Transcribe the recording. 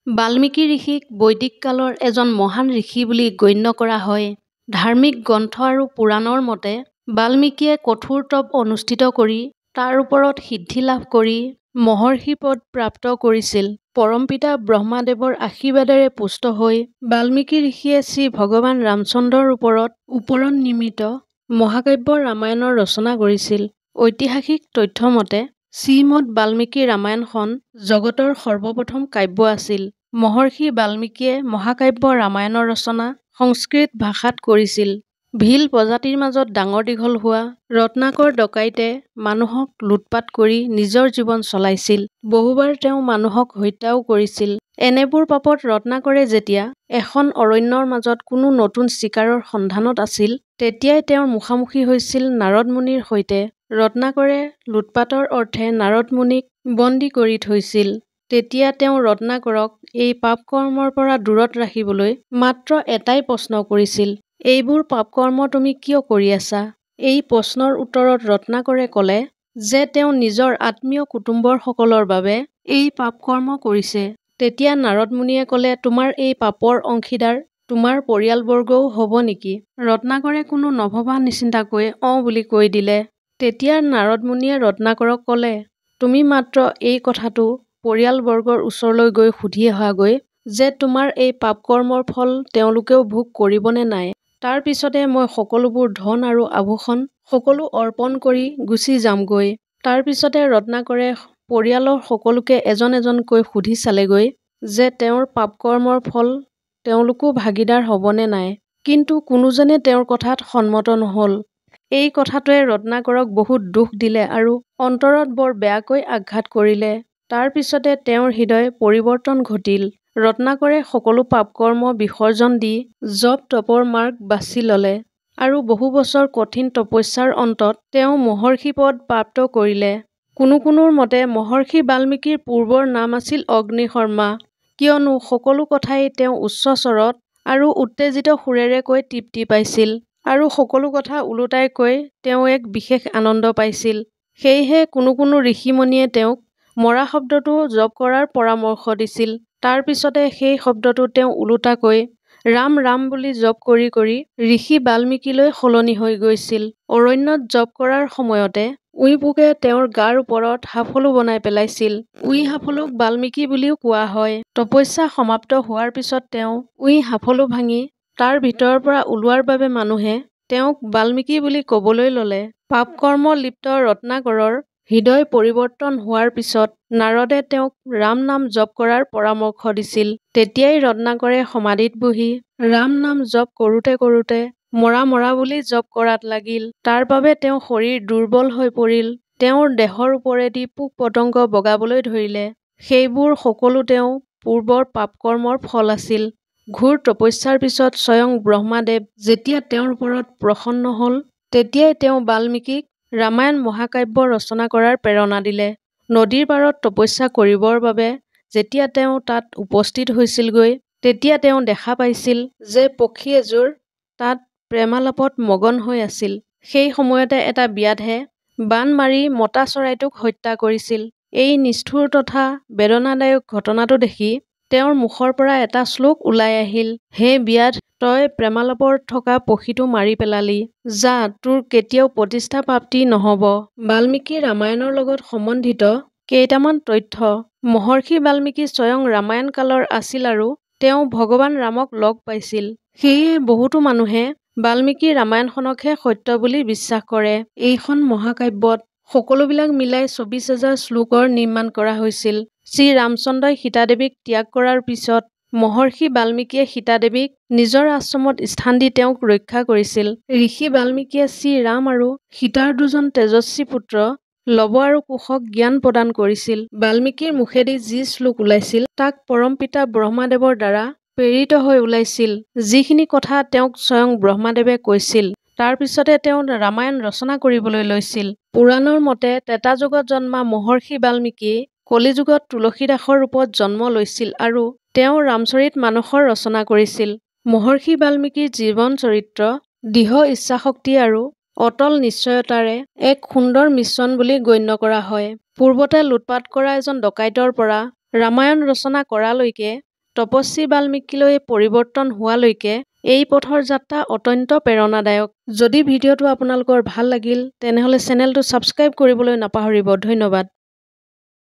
বাল্মীকি ঋষিক বৈদিক কালৰ এজন মহান ঋষি বুলি গণ্য কৰা হয়। ধাৰ্মিক গ্ৰন্থ আৰু পুৰাণৰ মতে বাল্মীকিয়ে কঠোৰ তপ অনুষ্ঠিত কৰি তাৰ ওপৰত সিদ্ধি লাভ কৰি মহৰ্ষি পদ প্ৰাপ্ত কৰিছিল। পৰমপিতা ব্ৰহ্মাদেৱৰ আশীৰ্বাদেৰে পুষ্ট হৈ বাল্মীকি ঋষিয়ে শ্ৰী ভগৱান ৰামচন্দ্ৰৰ ওপৰত নিৰ্মিত মহাকাব্য ৰামায়ণৰ ৰচনা কৰিছিল। ঐতিহাসিক তথ্য মতে শ্ৰীমদ বাল্মীকি ৰামায়ণখন জগতৰ সৰ্বপ্ৰথম কাব্য আছিল। মহৰ্ষি বাল্মীকিয়ে মহাকাব্য ৰামায়ণৰ ৰচনা সংস্কৃত ভাষাত কৰিছিল। ভিল প্ৰজাতিৰ মাজত ডাঙৰ দীঘল হোৱা ৰত্নাকৰ ডকাইতে মানুহক লুটপাত কৰি নিজৰ জীৱন চলাইছিল। বহুবাৰ তেওঁ মানুহক হত্যাও কৰিছিল। এনেবোৰ পাপত ৰত্নাকৰে যেতিয়া এখন অৰণ্যৰ মাজত কোনো নতুন চিকাৰৰ সন্ধানত আছিল, তেতিয়াই তেওঁৰ মুখামুখি হৈছিল নাৰদ মুনিৰ সৈতে। ৰত্নাকৰে লুটপাতৰ অৰ্থে নাৰদ মুনিক বন্দী কৰি থৈছিল। তেতিয়া তেওঁ ৰত্নাকৰক এই পাপকৰ্মৰ পৰা দূৰত ৰাখিবলৈ মাত্ৰ এটাই প্ৰশ্ন কৰিছিল, এইবোৰ পাপকৰ্ম তুমি কিয় কৰি আছা? এই প্ৰশ্নৰ উত্তৰত ৰত্নাকৰে ক'লে যে তেওঁ নিজৰ আত্মীয় কুটুম্বসকলৰ বাবে এই পাপকৰ্ম কৰিছে। তেতিয়া নাৰদ মুনিয়ে ক'লে, তোমাৰ এই পাপৰ অংশীদাৰ তোমাৰ পৰিয়ালবৰ্গও হ'ব নেকি? ৰত্নাকৰে কোনো নভবা নিচিন্তাকৈ বুলি কৈ দিলে। তেতিয়া নাৰদ মুনিয়ে ৰত্নাকৰক ক'লে, তুমি মাত্ৰ এই কথাটো পৰিয়ালবৰ্গৰ ওচৰলৈ গৈ সুধি অহাগৈ যে তোমাৰ এই পাপকৰ্মৰ ফল তেওঁলোকেও ভোগ কৰিবনে নাই। তাৰ পিছতে মই সকলোবোৰ ধন আৰু আভূষণ সকলো অৰ্পণ কৰি গুচি যামগৈ। তাৰ পিছতে ৰত্নাকৰে পৰিয়ালৰ সকলোকে এজন এজনকৈ সুধি চালেগৈ যে তেওঁৰ পাপকৰ্মৰ ফল তেওঁলোকো ভাগিদাৰ হ'বনে নাই। কিন্তু কোনোজনে তেওঁৰ কথাত সন্মত নহ'ল। এই কথাটোৱে ৰত্নাকৰক বহুত দুখ দিলে আৰু অন্তৰত বৰ বেয়াকৈ আঘাত কৰিলে। তাৰ পিছতে তেওঁৰ হৃদয় পৰিৱৰ্তন ঘটিল। ৰত্নাকৰে সকলো পাপকৰ্ম বিসৰ্জন দি জপ তপৰ মাৰ্গ বাছি ল'লে আৰু বহু বছৰ কঠিন তপস্যাৰ অন্তত তেওঁ মহৰ্ষি পদ প্ৰাপ্ত কৰিলে। কোনোৰ মতে মহৰ্ষি বাল্মীকিৰ পূৰ্বৰ নাম আছিল অগ্নিশৰ্মা, কিয়নো সকলো কথাই তেওঁ উচ্চ স্বৰত আৰু উত্তেজিত সুৰেৰে কৈ তৃপ্তি পাইছিল আৰু সকলো কথা ওলোটাই কৈ তেওঁ এক বিশেষ আনন্দ পাইছিল। সেয়েহে কোনো ঋষিমুনিয়ে তেওঁক মৰা শব্দটো জপ কৰাৰ পৰামৰ্শ দিছিল। তাৰ পিছতে সেই শব্দটো তেওঁ ওলোটাকৈ ৰাম ৰাম বুলি জপ কৰি কৰি ঋষি বাল্মীকিলৈ সলনি হৈ গৈছিল। অৰণ্যত জপ কৰাৰ সময়তে উঁই-পোকে তেওঁৰ গাৰ ওপৰত সাফলো বনাই পেলাইছিল। উঁই-সাফলোক বাল্মীকি বুলিও কোৱা হয়। তপস্যা সমাপ্ত হোৱাৰ পিছত তেওঁ উঁই-সাফলো ভাঙি তাৰ ভিতৰৰ পৰা ওলোৱাৰ বাবে মানুহে তেওঁক বাল্মীকি বুলি ক'বলৈ ল'লে। পাপকৰ্ম লিপ্ত ৰত্নাকৰৰ হৃদয় পৰিৱৰ্তন হোৱাৰ পিছত নাৰদে তেওঁক ৰাম নাম জপ কৰাৰ পৰামৰ্শ দিছিল। তেতিয়াই ৰত্নাকৰে সমাধিত বহি ৰাম নাম জপ কৰোঁতে মৰা বুলি জপ কৰাত লাগিল। তাৰ বাবে তেওঁৰ শৰীৰ দুৰ্বল হৈ পৰিল। তেওঁৰ দেহৰ ওপৰেদি পোক-পতংগ বগাবলৈ ধৰিলে। সেইবোৰ সকলো তেওঁ পূৰ্বৰ পাপকৰ্মৰ ফল আছিল। ঘোৰ তপস্যাৰ পিছত স্বয়ং ব্ৰহ্মাদেৱ যেতিয়া তেওঁৰ ওপৰত প্ৰসন্ন হ'ল, তেতিয়াই তেওঁ বাল্মীকিক ৰামায়ণ মহাকাব্য ৰচনা কৰাৰ প্ৰেৰণা দিলে। নদীৰ পাৰত তপস্যা কৰিবৰ বাবে যেতিয়া তেওঁ তাত উপস্থিত হৈছিলগৈ, তেতিয়া তেওঁ দেখা পাইছিল যে পক্ষী এযোৰ তাত প্ৰেমালাপত মগন হৈ আছিল। সেই সময়তে এটা ব্যাধে বাণ মাৰি মতা চৰাইটোক হত্যা কৰিছিল। এই নিষ্ঠুৰ তথা বেদনাদায়ক ঘটনাটো দেখি তেওঁৰ মুখৰ পৰা এটা শ্লোক ওলাই আহিল, হে ব্যাধ, তই প্ৰেমালাপত থকা পক্ষীটো মাৰি পেলালি। যা, তোৰ কেতিয়াও প্ৰতিষ্ঠা প্ৰাপ্তি নহ'ব। বাল্মীকি ৰামায়ণৰ লগত সম্বন্ধিত কেইটামান তথ্য। মহৰ্ষি বাল্মীকি স্বয়ং ৰামায়ণ কালৰ আছিল আৰু তেওঁ ভগৱান ৰামক লগ পাইছিল। সেয়ে বহুতো মানুহে বাল্মীকি ৰামায়ণখনকহে সত্য বুলি বিশ্বাস কৰে। এইখন মহাকাব্যত সকলোবিলাক মিলাই ২৪,০০০ শ্লোকৰ নিৰ্মাণ কৰা হৈছিল। শ্ৰী ৰামচন্দ্ৰই সীতাদেৱীক ত্যাগ কৰাৰ পিছত মহৰ্ষি বাল্মীকিয়ে সীতাদেৱীক নিজৰ আশ্ৰমত স্থান দি তেওঁক ৰক্ষা কৰিছিল। ঋষি বাল্মীকিয়ে শ্ৰী ৰাম আৰু সীতাৰ দুজন তেজস্বী পুত্ৰ লৱ আৰু কুশক জ্ঞান প্ৰদান কৰিছিল। বাল্মীকিৰ মুখেদি যি শ্লোক ওলাইছিল তাক পৰমপিতা ব্ৰহ্মাদেৱৰ দ্বাৰা প্ৰেৰিত হৈ ওলাইছিল। যিখিনি কথা তেওঁক স্বয়ং ব্ৰহ্মাদেৱে কৈছিল, তাৰ পিছতে তেওঁ ৰামায়ণ ৰচনা কৰিবলৈ লৈছিল। পুৰাণৰ মতে ত্ৰেতা যুগত জন্মা মহৰ্ষি বাল্মীকিয়ে কলি যুগত তুলসীদাসৰ ৰূপত জন্ম লৈছিল আৰু তেওঁ ৰামচৰিত মানসৰ ৰচনা কৰিছিল। মহৰ্ষি বাল্মীকিৰ জীৱন চৰিত্ৰ দৃঢ় ইচ্ছাশক্তি আৰু অটল নিশ্চয়তাৰে এক সুন্দৰ মিশ্ৰণ বুলি গণ্য কৰা হয়। পূৰ্বতে লুটপাত কৰা এজন ডকাইতৰ পৰা ৰামায়ণ ৰচনা কৰালৈকে তপস্বী বাল্মীকিলৈ পৰিৱৰ্তন হোৱালৈকে এই পথৰ যাত্ৰা অত্যন্ত প্ৰেৰণাদায়ক। যদি ভিডিঅ'টো আপোনালোকৰ ভাল লাগিল তেনেহ'লে চেনেলটো ছাবস্ক্ৰাইব কৰিবলৈ নাপাহৰিব। ধন্যবাদ।